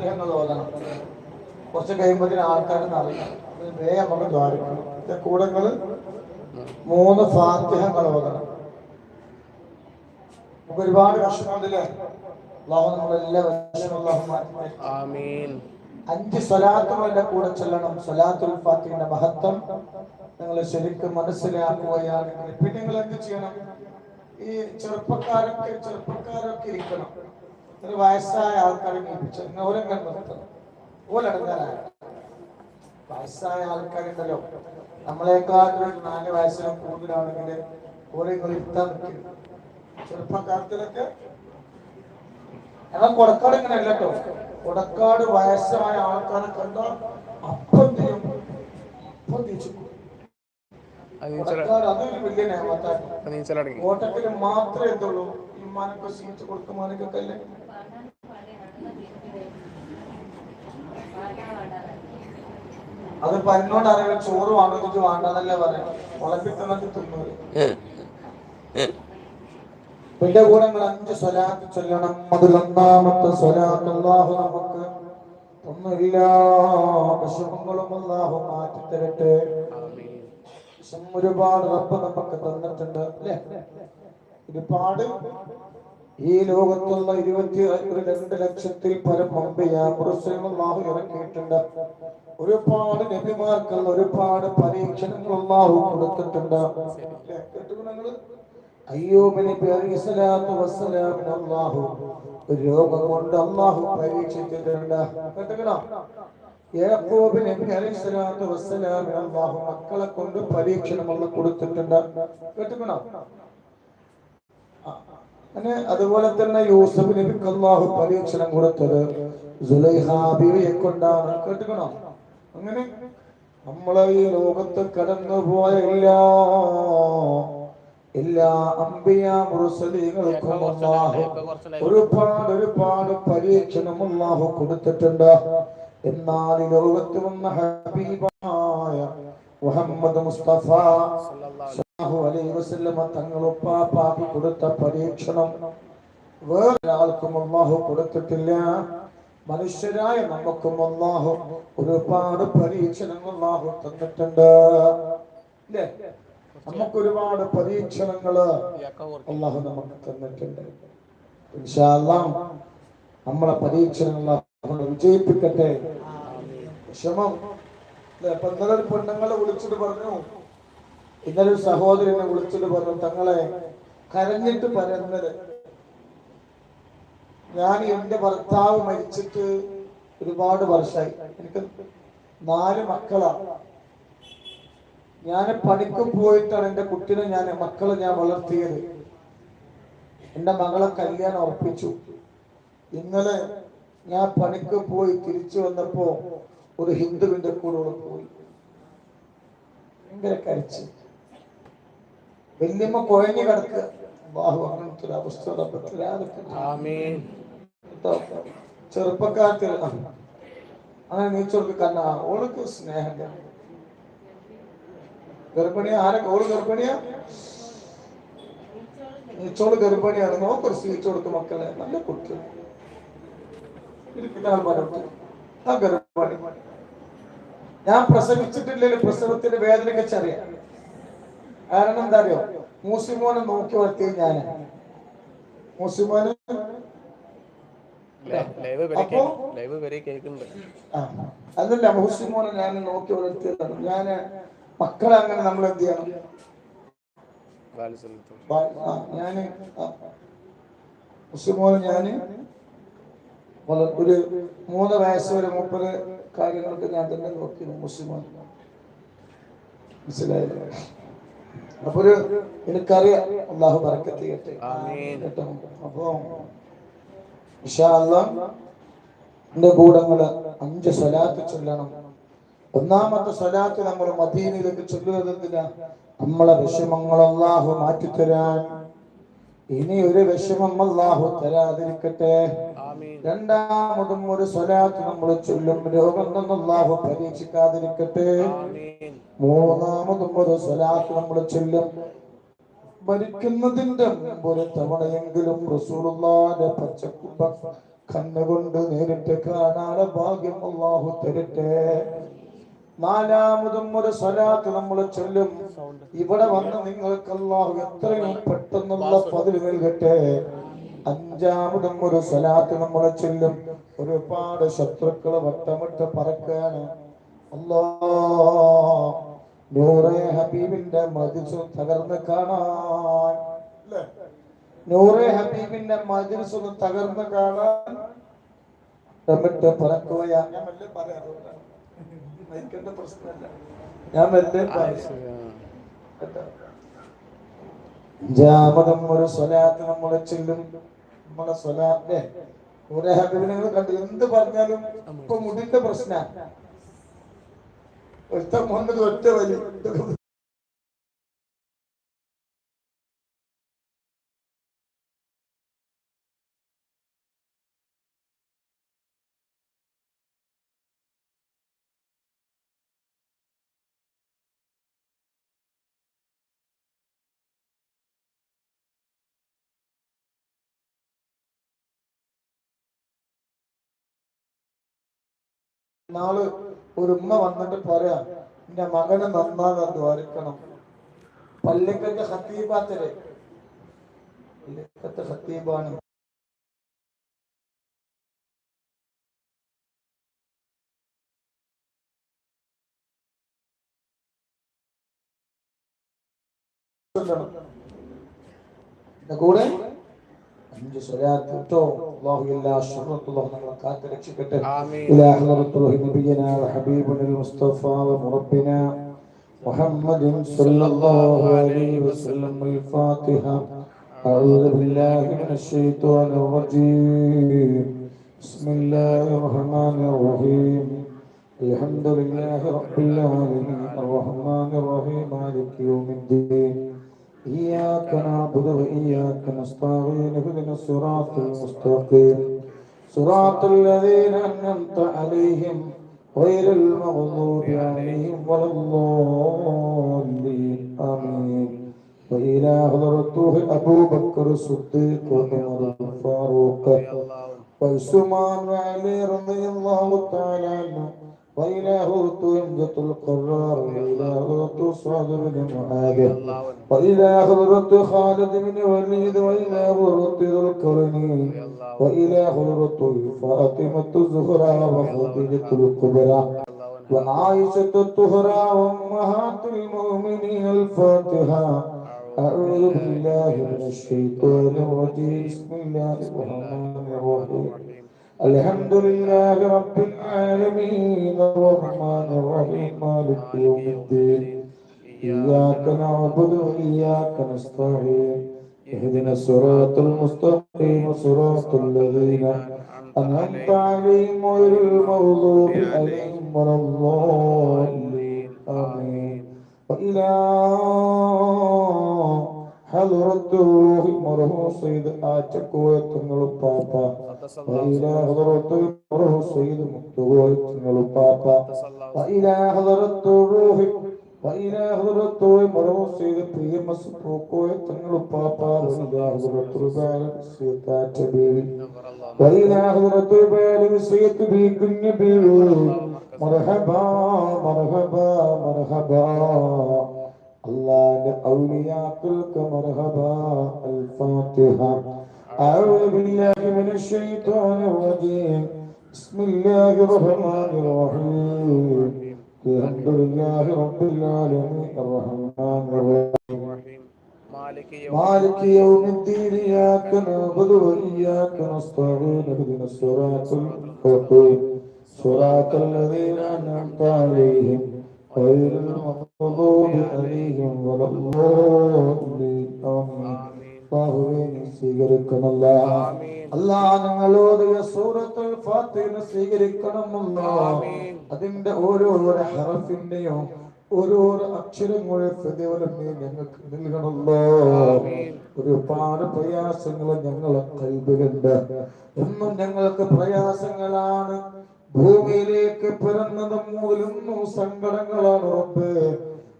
ഫാത്തിഹകൾ ഓതണം. കുറച്ച് കഴിയുമ്പോഴത്തേന് ആൾക്കാരെന്ന് അറിയാം, വേഗം നമുക്ക് ദ്വാരിക്കണം. ഇതിന്റെ കൂടങ്ങൾ 3 ഫാത്തിഹകൾ ഓതണം. നമുക്ക് ഒരുപാട് വിഷമമുണ്ടല്ലേ? അല്ലാഹു നമ്മളെല്ലാ വിഷമവും അല്ലാഹു മാറ്റി തരും. ആമീൻ. 5 സ്വലാത്തുകളുടെ കൂടെ ചൊല്ലണം. സ്വലാത്തുൽ ഫാത്തിഹയുടെ മഹത്വം നിങ്ങൾ ശരിക്കും മനസ്സിലാക്കുകയാണെങ്കിൽ പിന്നെ നിങ്ങൾ എന്ത് ചെയ്യണം? ഈ ചെറുപ്പക്കാരൊക്കെ ഇരിക്കണം. ഒരു വയസ്സായ ആൾക്കാരെ ഓരങ്ങനെ നിർത്തണം. ഓലടങ്ങാനായ വയസ്സായ ആൾക്കാരുണ്ടല്ലോ, നമ്മളെക്കാളും 4 വയസ്സിലും കൂടുതലാണെങ്കിൽ ഓരോ ഇരുത്താൻ നിൽക്കുന്നു. ചെറുപ്പക്കാലത്തിലൊക്കെ ഞങ്ങൾ കൊടക്കാട് ഇങ്ങനെ അല്ല കേട്ടോ. കൊടക്കാട് വയസ്സായ ആൾക്കാരെ കണ്ട അപ്പം ചെയ്യും, അപ്പം തിരിച്ചു. കൊടക്കാട് അതൊരു വലിയ നേമത്താണ്. കോട്ടക്കല് മാത്രമേ എന്തുള്ളൂ, ഇമ്മാനൊക്കെ സീറ്റ് കൊടുക്കുമാനൊക്കെ അല്ലേ. അത് പന്നോട് അറിയാൻ ചോറ് വാങ്ങിച്ചിട്ട് വേണ്ടെന്നല്ലേ പറയാം. മുളപ്പിക്കുന്നൊക്കെ തിന്നൂര്. പിന്നെ കൂടെ 5 സ്വലാത്ത് ചൊല്ലണം. അതിൽ ഒന്നാമത്തെ സ്വലാത്ത് അല്ലാഹു നമുക്ക് എല്ലാ വിഷമങ്ങളും അല്ലാഹു മാറ്റി തരട്ടെ. ഒരുപാട് റബ്ബ് നമുക്ക് തന്നിട്ടുണ്ട് അല്ലേ? ഒരുപാട് ഈ ലോകത്തുള്ള 22 ലക്ഷത്തിൽ പരം അല്ലാഹു ഇറക്കിയിട്ടുണ്ട്. ഒരുപാട് നബിമാർക്കുള്ള ഒരുപാട് പരീക്ഷണങ്ങൾ അല്ലാഹു കൊടുത്തിട്ടുണ്ട്. അയ്യൂബ് നബി അലൈഹിസ്സലാത്തു വസ്സലാമിനെ അല്ലാഹു രോഗം കൊണ്ട് അല്ലാഹു പരീക്ഷിച്ചിട്ടുണ്ട്. കേട്ടോ? യാക്കൂബ് നബി അലൈഹിസ്സലാത്തു വസ്സലാമിനെ അല്ലാഹു മക്കളെ കൊണ്ട് പരീക്ഷണം അല്ലാഹു കൊടുത്തിട്ടുണ്ട്. കേട്ടോ? അതുപോലെ തന്നെ യൂസുഫ് നബിക്ക് അല്ലാഹു പരീക്ഷണം കൊടുത്തത് സുലൈഹാ ബീവിയെ കൊണ്ടാണ്. കേട്ടോ? അങ്ങനെ നമ്മളെ ഈ ലോകത്ത് കടന്നുപോയ എല്ലാ അംബിയാ മുർസലീങ്ങൾക്കും അല്ലാഹു ഒരുപാട് പരീക്ഷണം അല്ലാഹു കൊടുത്തിട്ടുണ്ട്. എന്നാൽ ഈ ലോകത്ത് വന്ന ഹബീബായ മുഹമ്മദ് മുസ്തഫ സല്ലല്ലാഹു അലൈഹി വസല്ലം തങ്ങളുപ്പാപ്പാക്ക് കൊടുത്ത പരീക്ഷണം വേറൊരാൾക്കും അല്ലാഹു കൊടുത്തിട്ടില്ല. മനുഷ്യരായ നമുക്കും അല്ലാഹു ഒരുപാട് പരീക്ഷണങ്ങൾ അല്ലാഹു തന്നിട്ടുണ്ട്. അല്ലേ? നമുക്ക് ഒരുപാട് പരീക്ഷണങ്ങൾ അല്ലാഹു നമുക്ക് തന്നിട്ടുണ്ട്. ഇൻഷാ അല്ലാഹ് നമ്മളെ പരീക്ഷണങ്ങൾ അല്ലാഹു വിജയിപ്പിക്കട്ടെ. ക്ഷമം ഇന്നലെ പെണ്ണുങ്ങളെ വിളിച്ചിട്ട് പറഞ്ഞു, ഇന്നലെ ഒരു സഹോദരനെ വിളിച്ചിട്ട് പറഞ്ഞു, തങ്ങളെ കരഞ്ഞിട്ട് പറയുന്നത്, ഞാൻ എന്റെ ഭർത്താവ് മരിച്ചിട്ട് ഒരുപാട് വർഷമായി. എനിക്ക് 4 മക്കളാണ്. ഞാൻ പണിക്ക് പോയിട്ടാണ് എന്റെ കുട്ടിനെ മക്കളെ ഞാൻ വളർത്തിയത്. എന്റെ മകളെ കല്യാണം ഉറപ്പിച്ചു. ഇന്നലെ ഞാൻ പണിക്ക് പോയി തിരിച്ചു വന്നപ്പോ ഒരു ഹിന്ദുവിന്റെ കൂടെ പോയി. ഭയങ്കര കരച്ച്, വല്യമ്മ കുഴഞ്ഞു കിടക്കുക. അങ്ങനത്തെ ഒരു അവസ്ഥ ചെറുപ്പക്കാർക്ക് അങ്ങനെ നീച്ചോർക്ക് കണ്ണ ഓൾക്ക് സ്നേഹം. ഗർഭിണിയ ഓള് ഗർഭിണിയാ, നീച്ചോള് ഗർഭിണിയാണ്. നോക്കൊരു സ്വീറ്റ് കൊടുക്കും മക്കളെ, നല്ല കുട്ടി. ആ ഗർഭിണി ഞാൻ പ്രസവിച്ചിട്ടില്ലെങ്കിൽ പ്രസവത്തിന്റെ വേദനയൊക്കെ ചെറിയ. കാരണം എന്താ അറിയോ, മൂസിമോനെ നോക്കി വളർത്തിയ ഞാൻ. മൂസിമോന് അതല്ല, മൂസിമോനെ ഞാൻ നോക്കി വളർത്തിയതാണ്. ഞാന് മക്കളെ അങ്ങനെ നമ്മൾ എന്ത് ചെയ്യണം? ഞാന് മൂസിമോനെ ഞാന് ഒരു 3 വയസ്സ് വരെ 30 കാര്യങ്ങൾക്ക് ഞാൻ തന്നെ നോക്കി. മൂസിമോൻ മനസ്സിലായില്ലേ? അപ്പൊ എനിക്കറിയാം അല്ലാഹു ബറക്കത്ത് ചെയ്യട്ടെ. കേട്ടോ? അപ്പൊ ഇൻഷാ അല്ലാഹ് എന്റെ കൂടങ്ങള് 5 സ്വലാത്ത് ചൊല്ലണം. ഒന്നാമത്തെ സ്വലാത്ത് നമ്മൾ മദീനയിലേക്ക് ചൊല്ലുന്നതിനാ നമ്മളെ വിഷമങ്ങൾ അല്ലാഹു മാറ്റിത്തരാൻ. ഇനി ഒരു വിഷമം അല്ലാഹു തരാതിരിക്കട്ടെ. രണ്ടാമതും ഒരു സ്വലാത്ത് നമ്മൾ ചൊല്ലും, രോഗം അല്ലാഹു പരീക്ഷിക്കാതിരിക്കട്ടെ. മൂന്നാമതും ഒരു സ്വലാത്ത് നമ്മൾ ചൊല്ലും, മരിക്കുന്നതിന്റെ മുമ്പ് ഒരു തവണയെങ്കിലും റസൂലുള്ളാഹിന്റെ പച്ചക്കുപ്പ കണ്ണുകൊണ്ട് നേരിട്ട് കാണാതെ ഭാഗ്യം അല്ലാഹു തരട്ടെ. നാലാമതും ഒരു സ്വലാത്ത് നമ്മൾ ചൊല്ലും. ഇവിടെ വന്ന് നിങ്ങൾക്ക് അല്ലാഹു എത്രയും പെട്ടെന്നുള്ള പതിവ് നൽകട്ടെ. അഞ്ചാമതും ഒരു സ്വലാത്ത് നമ്മൾ ചൊല്ലും. ഒരുപാട് ശത്രുക്കളെ വട്ടമിട്ട് പറക്കാണ്. അല്ലാഹ് നൂറെ ഹബീബിന്റെ മജ്‌ലിസ് തകർന്ന് കാണാൻ, നൂറെ ഹബീബിന്റെ മജ്‌ലിസ് ഒന്ന് തകർന്ന് കാണാൻ വട്ടമിട്ട് പറക്കുകയാ. ഞാൻ മെല്ലെ പറയാം, മൈക്കിന്റെ പ്രശ്നമല്ല, ഞാൻ മെല്ലെ പറയാം. അഞ്ചാമതും ഒരു സ്വലാത്ത് നമ്മൾ ചൊല്ലും. നമ്മളെ സ്വലാത്ത് നൂറെ ഹബീബിനെ നിങ്ങൾ കണ്ടു, എന്ത് പറഞ്ഞാലും ഇപ്പൊ മുടിന്റെ പ്രശ്നമാണ്. ഒറ്റ വന്നത് ഒറ്റ വലി. നാള് ഒരു ഉമ്മ വന്നിട്ട് പറയാ, എന്റെ മകനെ നന്നാകാൻ ദ്വാരിക്കണം. പള്ളിക്കത്തെ ഖത്തീബാത്തരെ, പള്ളിക്കത്തെ ഖത്തീബാണ്. കൂടെ അഞ്ച് സ്വലാത്ത് കേട്ടോ. അല്ലാഹു എല്ലാ ശർറത്തുള്ളാഹു നമ്മളെ കാത്ത് രക്ഷിക്കട്ടെ. ഇലാ ഹളറത്തുൽ നബിയിനാ വ ഹബീബുൽ മുസ്തഫ വ മുറബ്ബിന മുഹമ്മദിൻ സ്വല്ലല്ലാഹു അലൈഹി വസല്ലം. അൽ ഫാത്തിഹ. അഊദു ബില്ലാഹി മിനശ് ശൈത്വാനിർ റജീം. ബിസ്മില്ലാഹിർ റഹ്മാനിർ റഹീം. അൽഹംദുലില്ലാഹി റബ്ബിൽ ആലമീൻ അർറഹ്മാനിർ റഹീം മാലികി യൗമിദ്ദീൻ. إياك نعبد وإياك نستعين اهدنا الصراط المستقيم صراط الذين أنعمت عليهم غير المغضوب عليهم ولا الضالين آمين. وإلى حضرته أبو بكر الصديق وعمر الفاروق وعثمان وعلي رضي الله تعالى عنه. وإلى حضرته حمزة القرار. وإلى حضرته سعد بن معاذ. وإلى حضرته خالد بن وليد. وإلى حضرته ذو القرنين. وإلى حضرته فاطمة الزهراء وخديجة الكبرى وعائشة الطهرى وأمهات المؤمنين. الفاتحة. أعوذ بالله من الشيطان الرجيم. بسم الله الرحمن الرحيم. الحمد لله رب العالمين الرحمن الرحيم مالك يوم الدين. إياك نعبد وإياك نستعين اهدنا الصراط المستقيم صراط الذين أنعمت عليهم غير المغضوب عليهم ولا الضالين آمين. وإلى حضرة الروح مرحوم سيد آچكوية تنغلو بابا. وإلى حضرة مرحوم سيد مكتوية تنغلو بابا. وإلى حضرة الروح وإلى حضرة مرحوم سيد بريم سبوكوية تنغلو بابا. وإلى حضرة البالغ سيد آچبيري. وإلى حضرة البالغ سيد بيكن بيرو. مرحبا مرحبا مرحبا. الله أولياءك مرحبا. الفاتحة. أعوذ بالله من الشيطان الرجيم. بسم الله الرحمن الرحيم. الحمد لله رب العالمين الرحمن الرحيم مالك يوم الدين. إياك نعبد وإياك نستعين اهدنا الصراط المستقيم صراط الذين أنعمت عليهم غير المغضوب عليهم ولا الضالين آمين. സ്വീകരിക്കണമല്ല. അല്ലാഹ് ഞങ്ങളോട് സൂറത്തുൽ ഫാത്തിഹ സ്വീകരിക്കണമല്ല. അതിന്റെ ഓരോരോ ഹറഫിന്റെയോ ഓരോരോ അക്ഷരങ്ങളെ പ്രതിഫലം ഞങ്ങൾക്ക് നൽകണമല്ലോ. ഒരുപാട് പ്രയാസങ്ങൾ ഞങ്ങളെ കൽബിലുണ്ട്. എന്നും ഞങ്ങൾക്ക് പ്രയാസങ്ങളാണ്. ഭൂമിയിലേക്ക് പിറന്നതും മുതലൊന്നും സങ്കടങ്ങളാണ് റബ്ബേ.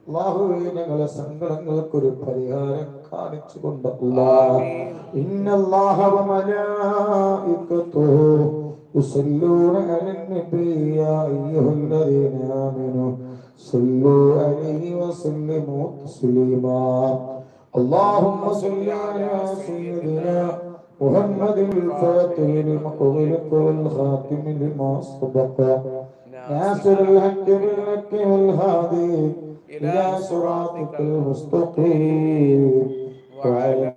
അല്ലാഹുവേ ഞങ്ങളുടെ സങ്കടങ്ങൾക്ക് ഒരു പരിഹാരം കാണിച്ചു കൊണ്ട് അല്ലാഹ് ഇന്നല്ലാഹ വ മലായികതുഹു യുസല്ലൂന അലൻ നബി യാ അയ്യുഹല്ലദീന ആമനൂ صلوا عليه وسلموا تسليما اللهم صل على سيدنا محمد الفاتح لما أغلق والخاتم لما سبق ناصر الحق بالحق والهادي إلى صراطك المستقيم وعلى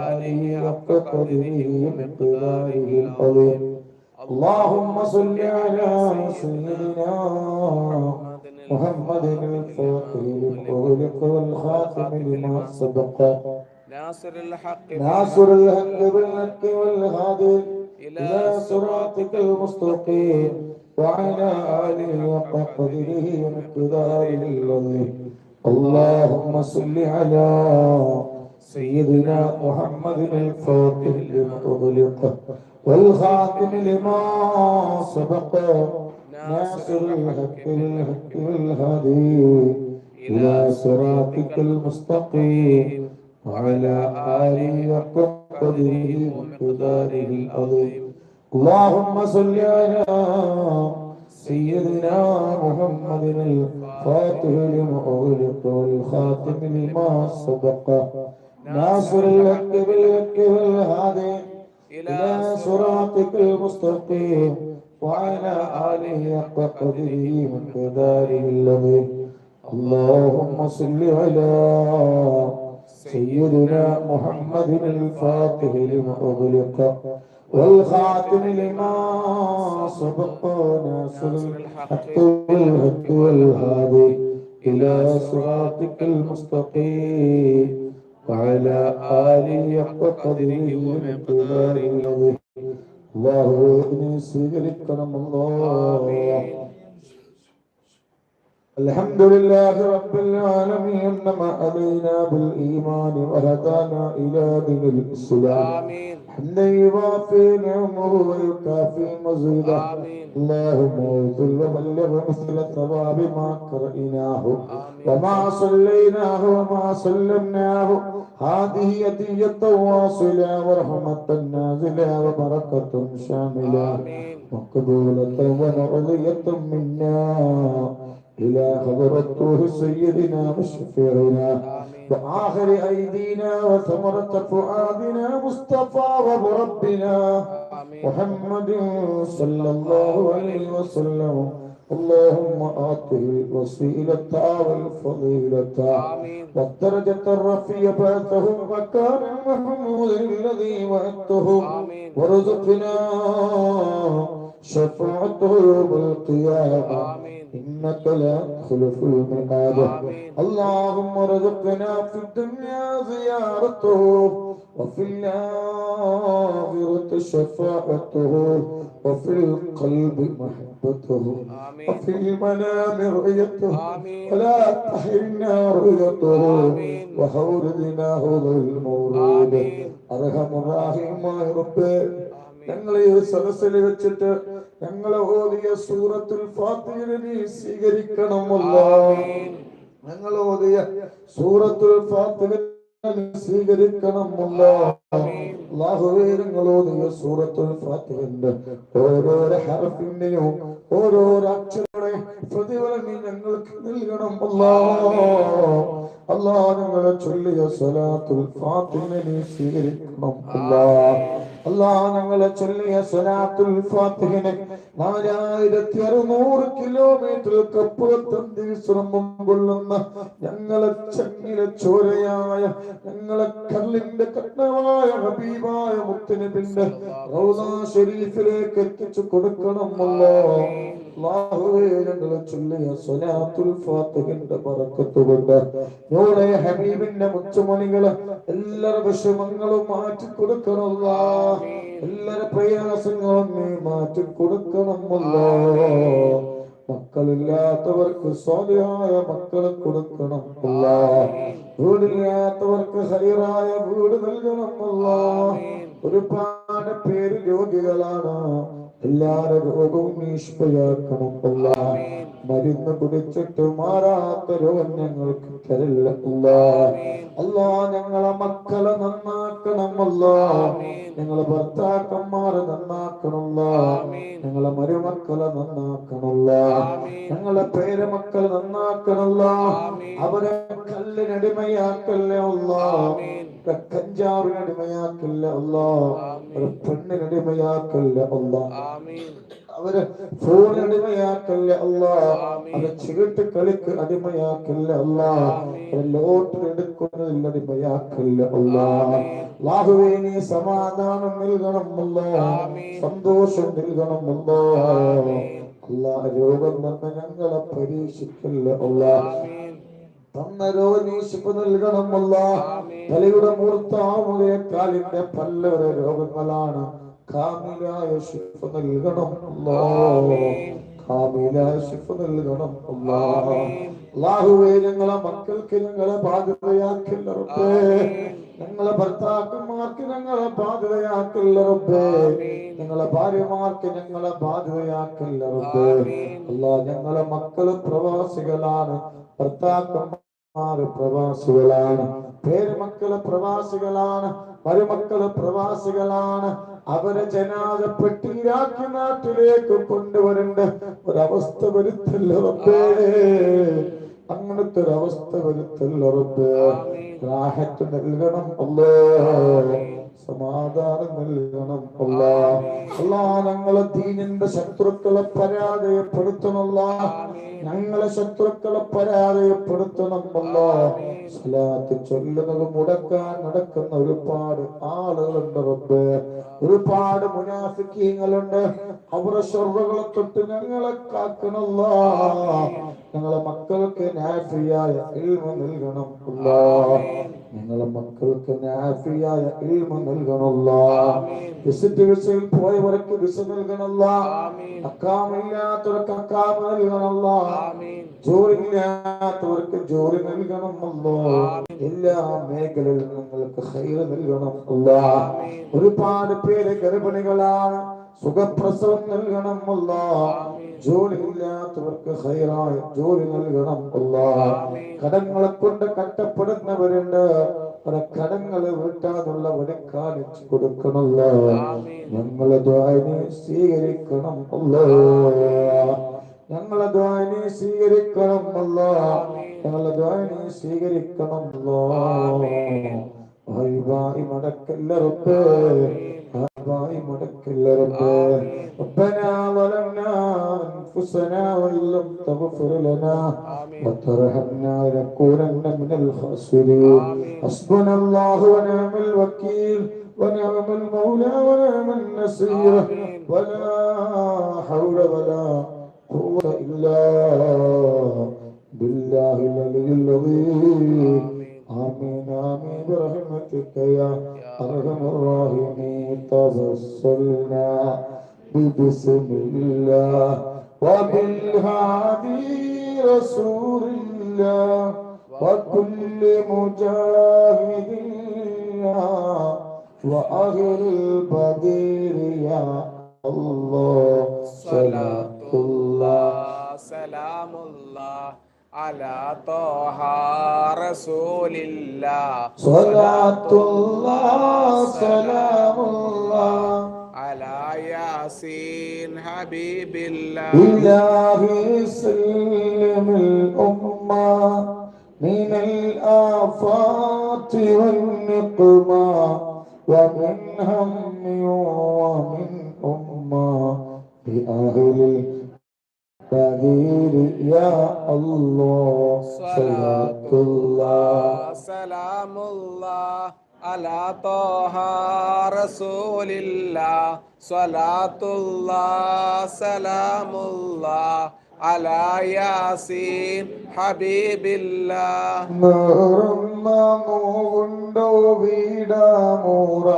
آله حق قدره ومقداره العظيم اللهم صل على سيدنا محمد الفاتح لما أغلق والخاتم لما سبق ناصر الحق بالحق والهادي إلى صراطك المستقيم وعلى آله حق قدره ومقداره العظيم اللهم صل على سيدنا محمد الفاتح لما أغلق والخاتم لما سبق ناصر الحق بالحق والهادي إلى صراطك المستقيم وعلى آله حق قدره ومقداره العظيم اللهم صل على سيدنا محمد الفاتح لما أغلق والخاتم لما سبق ناصر الحق بالحق والهادي إلى صراطك المستقيم وعلى آله حق قدره ومقداره العظيم اللهم صل على سيدنا محمد الفاتح لما أغلق والخاتم لما سبق ناصر الحق بالحق والهادي إلى صراطك المستقيم وعلى آله حق قدره ومقداره العظيم اللهم سيغرقنا الله الحمد لله رب العالمين انما علينا بالايمان وهدانا الى دين الاسلام حمدا يوافي نعمه ويكافي مزيدا اللهم اغفر وبلغ مثل ثواب ما قرأناه وما صليناه وما سلمناه هذه هدية واصلة ورحمة نازلة وبركة شاملة مقبولة ونرضية منا إلى حضرته سيدنا وشفيعنا وآخر أيدينا وثمرة فؤادنا مصطفى ومربنا محمد صلى الله عليه وسلم اللهم آته الوسيلة والفضيلة والدرجة الرفيعة بعثه مكان محمود الذي وعدته ورزقنا شفاعته يوم القيامة إنك لا تخلف الميعاد اللهم ارزقنا في الدنيا زيارته وفي الآخرة شفاعته وفي القلب محبته وفي المنام رؤيته ولا تحرمنا رؤيته وحوردنا هذا المورود أرحم الراحمين ربي ഞങ്ങളെ ഈ സദസ്സിൽ വെച്ചിട്ട് ഞങ്ങളെ ഓതിയ സൂറത്തുൽ ഫാത്തിഹ നീ സ്വീകരിക്കണം അല്ലാഹ്. ഞങ്ങൾ ഓതിയ സൂറത്തുൽ ഫാത്തിഹ നീ സ്വീകരിക്കണം അല്ലാഹ്. അല്ലാഹുവേ ഞങ്ങൾ ഓതിയ സൂറത്തുൽ ഫാത്തിഹയുടെ ഓരോ ഹർഫിന്റെയും ഓരോ അക്ഷരങ്ങളെ പ്രതിഫലം നീ ഞങ്ങൾക്ക് നൽകണം അല്ലാഹ്. അല്ലാഹ് ഞങ്ങളെ ചൊല്ലിയ സ്വലാത്തുൽ ഫാത്തിഹ നീ സ്വീകരിക്കണം അല്ലാഹ്. അല്ലാഹ് ഞങ്ങളെ ചൊല്ലിയ സ്വലാത്തുൽ ഫാത്തിഹയെ 4600 കിലോമീറ്റർക്ക് അപ്പുറത്തും വിശ്രമം കൊള്ളുന്ന ഞങ്ങളെ ചങ്ങിലെ ചോരയായ ഞങ്ങളെ കല്ലിന്റെ കണ്ണമായ ഹബീബായ മുത്തുനബിന്റെ റൗദാ ശരീഫിലേക്ക് എത്തിച്ചു കൊടുക്കണം അല്ലാഹ്. അല്ലാഹുവേ ഞങ്ങളെ ചൊല്ലിയ സ്വലാത്തുൽ ഫാത്തിഹയുടെ ബറക്കത്ത് കൊണ്ട് ഞങ്ങളുടെ ഹബീബിന്റെ മുത്തുമണികളെ എല്ലാവരുടെ വിഷമങ്ങളും മാറ്റി കൊടുക്കണം അല്ലാഹ്. എല്ലാവരുടെ പ്രയാസങ്ങളും നീ മാറ്റി കൊടുക്കണം അല്ലാഹ്. മക്കളില്ലാത്തവർക്ക് സ്വാലിഹായ മക്കളെ കൊടുക്കണം അല്ലാഹ്. വീടില്ലാത്തവർക്ക് ഹൈറായ വീട് നൽകണം അല്ലാഹ്. ഒരുപാട് പേര് രോഗികളാണ്, എല്ലാവരുടെ രോഗവും നീ ശിഫയാക്കണം അല്ലാഹ്. മരുന്ന് കുടിച്ചിട്ട് മാറാത്ത രോഗം ഞങ്ങൾക്ക് തരില്ല അല്ലാഹ്. അല്ലാഹ് ഞങ്ങളെ മക്കളെ നന്നാക്കണം അല്ലാഹ്. ഞങ്ങളെ ഭർത്താക്കന്മാരെ നന്നാക്കണം അല്ലാഹ്. ഞങ്ങളെ മരുമക്കളെ നന്നാക്കണം അല്ലാഹ്. ഞങ്ങളെ പേരമക്കളെ നന്നാക്കണം അല്ലാഹ്. അവരെ കല്ലിനടിമയാക്കല്ലേ അല്ലാഹ്. കഞ്ചാവിനടിമയാക്കല്ലേ അല്ലാഹ്. അവരെ പെണ്ണിനടിമയാക്കല്ലേ അല്ലാഹ്. അവരെ ഫോണിനടിമയാക്കല്ലേ അല്ലാഹ്. അവരെ ചികിട്ട് കളിക്ക് അടിമയാക്കല്ലേ അല്ലാഹ്. അവരെ ലോട്ടറി എടുക്കുന്നതിൽ അടിമയാക്കല്ലേ അല്ലാഹ്. അല്ലാഹുവേ നീ സമാധാനം നൽകണം അല്ലാഹ്. സന്തോഷം നൽകണം അല്ലാഹ്. അല്ലാഹ് രോഗം തന്ന ഞങ്ങളെ പരീക്ഷിക്കല്ലേ അല്ലാഹ്. തന്ന രോഗം ശിഫ നൽകണം അല്ലാഹ്. തലയുടെ മൂർത്താവുക കാലിന്റെ പല്ലവരെ രോഗങ്ങളാണ്. കാമിലായ ശിഫ നൽകണം അല്ലാഹ്. കാമിലായ ശിഫ നൽകണം അല്ലാഹ്. അല്ലാഹുവേ ഞങ്ങളെ മക്കൾക്ക് ഞങ്ങളെ ബാധ്യതയാക്കില്ല റബ്ബേ. ഞങ്ങളെ ഭർത്താക്കന്മാർക്ക് ഞങ്ങളെ ബാധ്യതയാക്കില്ല റബ്ബേ. ഞങ്ങളെ ഭാര്യമാർക്ക് ഞങ്ങളെ ബാധ്യതയാക്കില്ല റബ്ബേ. അല്ലാഹ് ഞങ്ങളെ മക്കള് പ്രവാസികളാണ്. ഭർത്താക്കന്മാര് പ്രവാസികളാണ്. പേരുമക്കള് പ്രവാസികളാണ്. മരുമക്കള് പ്രവാസികളാണ്. അവരെ ജനാദപ്പെട്ടിയിലാക്കി നാട്ടിലേക്ക് കൊണ്ടുവരേണ്ട ഒരവസ്ഥ വരുത്തില്ല റബ്ബേ. അങ്ങനത്തെ ഒരവസ്ഥ വരുത്തില്ല റബ്ബേ. റാഹത്ത് നൽകണം അല്ലാഹ്. സമാധാനം നൽകണം അല്ലാഹ്. അല്ലാഹ് ഞങ്ങളെ ദീനിന്റെ ശത്രുക്കളെ പരാജയപ്പെടുത്തണം അല്ലാഹ്. ഞങ്ങളെ ശത്രുക്കളെ പരാജയപ്പെടുത്തണം അല്ലാഹ്. സ്വലാത്ത് ചൊല്ലുന്നത് മുടക്കാൻ നടക്കുന്ന ഒരുപാട് ആളുകളുണ്ട് റബ്ബേ. ഒരുപാട് മുനാഫിക്കീങ്ങളുണ്ട്. അവരുടെ ശർറുകളെ തൊട്ട് ഞങ്ങളെ കാക്കണം അല്ലാഹ്. ഞങ്ങളെ മക്കൾക്ക് നാഫിയായ ഇൽമു നൽകണം അല്ലാഹ്. ഞങ്ങളെ മക്കൾക്ക് നാഫിയായ ഇൽമു നൽകണം അല്ലാഹ്. വിസിറ്റ് വിസയിൽ പോയവർക്ക് വിസ നൽകണം അല്ലാഹ്. അക്കാമില്ലാത്തവർക്ക് അക്കാമ നൽകണം അല്ലാഹ്. ജോലിയില്ലാത്തവർക്ക് ജോലി നൽകണം അല്ലാഹ്. എല്ലാ മേഖലയിലും നിങ്ങൾക്ക് ഖൈർ നൽകണം അല്ലാഹ്. ഒരുപാട് പേര് ഗർഭിണികളാണ്. സുഖപ്രസവം നൽകണം അല്ലാഹ്. ജോലിയില്ലാത്തവർക്ക് ഖൈറായ ജോലി നൽകണം അല്ലാഹ്. കടങ്ങളെ കൊണ്ട് കഷ്ടപ്പെടുന്നവരുണ്ട്. അവരെ കടങ്ങള് വീട്ടാനുള്ള വഴി കാണിച്ചു കൊടുക്കണമല്ലോ. ഞങ്ങളെ ദുആ നീ സ്വീകരിക്കണം അല്ലാഹ്. ഞങ്ങളെ ദുആ നീ സ്വീകരിക്കണം അല്ലാഹ്. ഞങ്ങളെ ദുആ നീ സ്വീകരിക്കണം അല്ലാഹ്. ഹൈബായി മടക്കല്ല റബ്ബേ. ഹൈബായി മടക്കല്ല റബ്ബേ. ربنا ظلمنا أنفسنا وإن لم تغفر لنا وترحمنا لنكونن من الخاسرين. حسبنا الله ونعم الوكيل ونعم المولى ونعم النصير. ولا حول ولا قوة إلا بالله العلي العظيم. آمين آمين برحمتك يا أرحم الراحمين. توسلنا بسم الله وبالهادي رسول الله وكل مجاهد وأهل البدير يا الله. صلاة الله سلام الله على طه رسول الله. صلاة الله سلام الله على ياسين حبيب الله. إلهي سلم الأمة من الآفات والنقمة ومن هم ومن أمة بأهل البدير يا الله. صلاة الله سلام الله على طه رسول الله. صلاة الله سلام الله على ياسين حبيب الله. നോവുണ്ടോ വീടാമൂറാതുണ്ടോ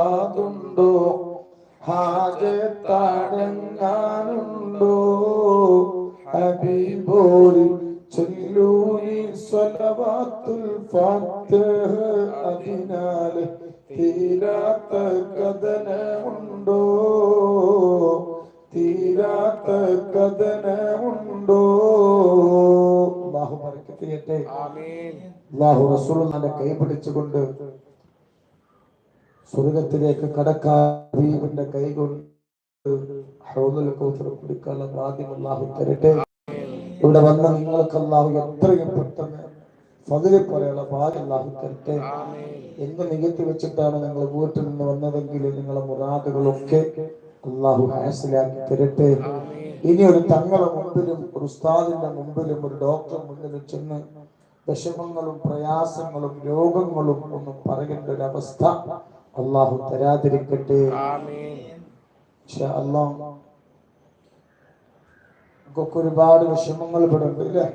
ഹാജത്തടങ്ങാനുണ്ടോ ഹബീബോരി ചൊല്ലൂനി സ്വലവാത്തുൽ ഫാത്തിഹ. അതിനാൽ തീരാത്ത കഥനമുണ്ടോ ഇങ്ങനെ ഉണ്ടോ? അല്ലാഹു ബർക്കത്ത് ചെയ്യട്ടെ. ആമീൻ. അല്ലാഹു റസൂലുള്ളാഹിന്റെ കൈ പിടിച്ചുകൊണ്ട് സ്വർഗത്തിലേക്ക് കടക്കാൻ ഹബീബിന്റെ കൈ കൊണ്ട് ഹൗദുൽ കൗസർ കുടിക്കാനുള്ള ഭാഗ്യം അല്ലാഹു തരട്ടെ. ഇവിടെ വന്ന നിങ്ങൾക്ക് അല്ലാഹു എത്രയും പെട്ടെന്ന് ഫദ്ല് പോലെയുള്ള ഭാഗ്യം അല്ലാഹു തരട്ടെ. എന്ത് നികത്തി വെച്ചിട്ടാണ് നിങ്ങൾ വീട്ടിൽ നിന്ന് വന്നതെങ്കിൽ നിങ്ങളെ മുറാദുകളൊക്കെ അല്ലാഹു ഹാസിലാക്കി തരട്ടെ. ഇനി ഒരു തങ്ങളുടെ മുമ്പിലും ഒരു ഉസ്താദിന്റെ മുമ്പിലും ഒരു ഡോക്ടർ മുന്നിലും ചെന്ന് വിഷമങ്ങളും പ്രയാസങ്ങളും രോഗങ്ങളും ഒന്നും പറയേണ്ട ഒരു അവസ്ഥ അല്ലാഹു തരാതിരിക്കട്ടെ. ഇൻഷാ അല്ലാഹ്. നമുക്കൊക്കെ ഒരുപാട് വിഷമങ്ങൾ ഇവിടെ ഉണ്ട് ഇല്ലേ?